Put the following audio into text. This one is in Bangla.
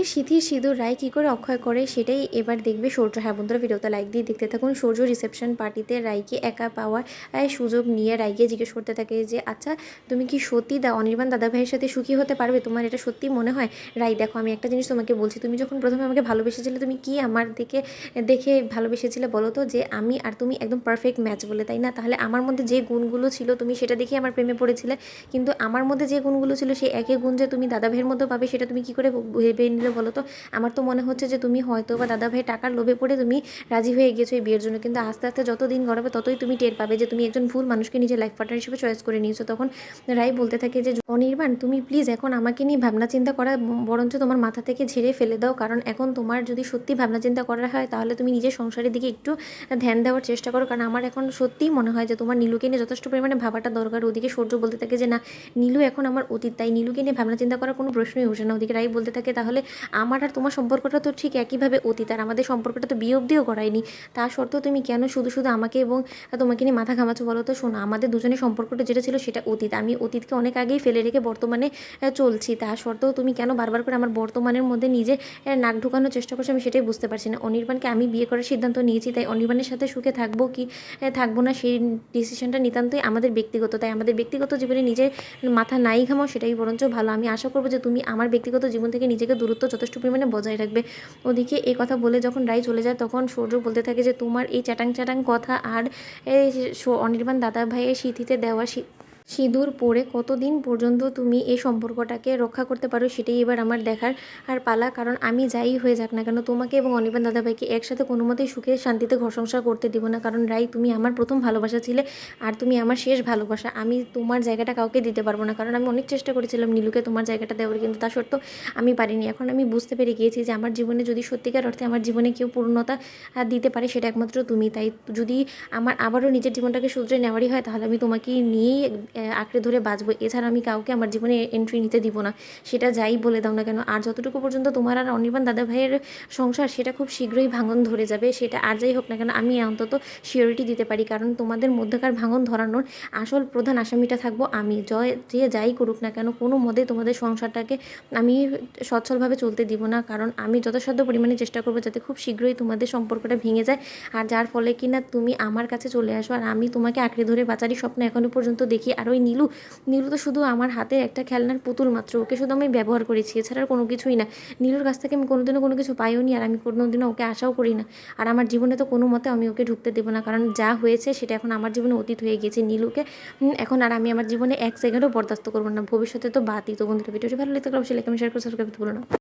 অনির সিথির সিঁদুর রায় কী করে অক্ষয় করে সেটাই এবার দেখবে সূর্য। হ্যাঁ বন্ধুরা, ভিডিওতে লাইক দিয়ে দেখতে থাকুন। সূর্য রিসেপশন পার্টিতে রায়কে একা পাওয়ার সুযোগ নিয়ে রায়কে জিজ্ঞেস করতে থাকে যে আচ্ছা, তুমি কি সত্যি অনির্বাণ দাদা ভাইয়ের সাথে সুখী হতে পারবে? তোমার এটা সত্যি মনে হয়? রাই, দেখো আমি একটা জিনিস তোমাকে বলছি, তুমি যখন প্রথমে আমাকে ভালোবেসেছিলে তুমি কি আমার দিকে দেখে ভালোবেসেছিলে বলো তো? যে আমি আর তুমি একদম পারফেক্ট ম্যাচ বলে, তাই না? তাহলে আমার মধ্যে যে গুণগুলো ছিল তুমি সেটা দেখেই আমার প্রেমে পড়েছিলে, কিন্তু আমার মধ্যে যে গুণগুলো ছিল সেই একই গুণ যে তুমি দাদা ভাইয়ের মধ্যেও পাবে সেটা তুমি কী করে ভেবে নিলে বলো তো? আমার তো মনে হচ্ছে যে তুমি হয়তো বা দাদা ভাই টাকার লোভে পড়ে তুমি রাজি হয়ে গেছো এই বিয়ের জন্য, কিন্তু আস্তে আস্তে যত দিন গড়াবে ততই তুমি টের পাবে যে তুমি একজন ভুল মানুষকে নিজের লাইফ পার্টনার হিসেবে চয়েস করে নিয়েছো। তখন রাই বলতে থাকে যে অনির্বাণ, তুমি প্লিজ এখন আমাকে নিয়ে ভাবনা চিন্তা করা বরঞ্চ তোমার মাথা থেকে ঝেড়ে ফেলে দাও, কারণ এখন তোমার যদি সত্যি ভাবনা চিন্তা করা হয় তাহলে তুমি নিজের সংসারের দিকে একটু ধ্যান দেওয়ার চেষ্টা করো, কারণ আমার এখন সত্যিই মনে হয় যে তোমার নীলুকে নিয়ে যথেষ্ট পরিমাণে ভাবাটা দরকার। ওদিকে সূর্য বলতে থাকে যে না, নীলু এখন আমার অতীত, তাই নীলুকে নিয়ে ভাবনা চিন্তা করার কোনো প্রশ্নই ওঠে না। ওদিকে রাই বলতে থাকে তাহলে আমার আর তোমার সম্পর্কটা তো ঠিক একইভাবে অতীত, আর আমাদের সম্পর্কটা তো বিয়ে অবধিও করায়নি, তা সত্ত্বেও তুমি কেন শুধু শুধু আমাকে এবং তোমাকে নিয়ে মাথা ঘামাচ্ছ বলো তো? শোনো, আমাদের দুজনের সম্পর্কটা যেটা ছিল সেটা অতীত, আমি অতীতকে অনেক আগেই ফেলে রেখে বর্তমানে চলছি, তা সত্ত্বেও তুমি কেন বারবার করে আমার বর্তমানের মধ্যে নিজে নাক ঢুকানোর চেষ্টা করছো? আমি সেটাই বুঝতে পারছি না। অনির্বাণকে আমি বিয়ে করার সিদ্ধান্ত নিয়েছি, তাই অনির্বাণের সাথে সুখে থাকবো কি থাকবো না সেই ডিসিশনটা নিতান্তই আমাদের ব্যক্তিগত, তাই আমাদের ব্যক্তিগত জীবনে নিজের মাথা নাই ঘামাও সেটাই বরঞ্চ ভালো। আমি আশা করবো যে তুমি আমার ব্যক্তিগত জীবন থেকে নিজেকে দূরত্ব যথেষ্ট পরিমাণে বজায় রাখবে। ওদিকে এই কথা বলে যখন রাই চলে যায় তখন সূর্য বলতে থাকে যে তোমার এই চ্যাটাং চ্যাটাং কথা আর এই অনির্বাণ দাদা ভাইয়ের সিঁথিতে দেওয়া সিঁদুর পরে কতদিন পর্যন্ত তুমি এই সম্পর্কটাকে রক্ষা করতে পারো সেটাই এবার আমার দেখার আর পালা, কারণ আমি যাই হয়ে যাক না কেন তোমাকে এবং অনির্বাণ দাদাভাইকে একসাথে কোনো মতেই সুখে শান্তিতে ঘর সংসার করতে দিব না, কারণ রাই তুমি আমার প্রথম ভালোবাসা ছিলে আর তুমি আমার শেষ ভালোবাসা। আমি তোমার জায়গাটা কাউকে দিতে পারবো না, কারণ আমি অনেক চেষ্টা করেছিলাম নীলুকে তোমার জায়গাটা দেওয়ার, কিন্তু তা সত্ত্বেও আমি পারিনি। এখন আমি বুঝতে পেরে গিয়েছি যে আমার জীবনে যদি সত্যিকার অর্থে আমার জীবনে কেউ পূর্ণতা দিতে পারে সেটা একমাত্র তুমি, তাই যদি আমার আবারও নিজের জীবনটাকে শুধরে নেওয়ারই হয় তাহলে আমি তোমাকে নিয়েই আঁকড়ে ধরে বাঁচবো, এছাড়া আমি কাউকে আমার জীবনে এন্ট্রি নিতে দিব না, সেটা যাই বলে দাও না কেন। আর যতটুকু পর্যন্ত তোমার আর অনির্বাণ দাদা ভাইয়ের সংসার সেটা খুব শীঘ্রই ভাঙন ধরে যাবে, সেটা আর যাই হোক না কেন আমি অন্তত শিওরিটি দিতে পারি, কারণ তোমাদের মধ্যকার ভাঙন ধরানোর আসল প্রধান আসামিটা থাকবো আমি। যে যাই করুক না কেন কোনো মতেই তোমাদের সংসারটাকে আমি সচ্ছলভাবে চলতে দিব না, কারণ আমি যথাসাধ্য পরিমাণে চেষ্টা করবো যাতে খুব শীঘ্রই তোমাদের সম্পর্কটা ভেঙে যায়, আর যার ফলে কিনা তুমি আমার কাছে চলে আসো আর আমি তোমাকে আঁকড়ে ধরে বাঁচারই স্বপ্ন এখনও পর্যন্ত দেখি। আর ওই নীলু নীলু তো শুধু আমার হাতে একটা খেলনার পুতুল মাত্র, ওকে শুধু আমি ব্যবহার করেছি, এছাড়া আর কোনো কিছুই না। নীলুর কাছ থেকে আমি কোনোদিনও কোনো কিছু পাইও নি আর আমি কোনোদিনও ওকে আশাও করি না, আর আমার জীবনে তো কোনো মতে আমি ওকে ঢুকতে দেবো না, কারণ যা হয়েছে সেটা এখন আমার জীবনে অতীত হয়ে গিয়েছে। নীলুকে এখন আর আমি আমার জীবনে এক সেকেন্ডও বরদাস্ত করবো না, ভবিষ্যতে তো বাদই। তো বন্ধুরা, ভিডিওটি ভালো লাগলে অবশ্যই লাইক কমেন্ট শেয়ার করে সাবস্ক্রাইব করতে ভুলো না।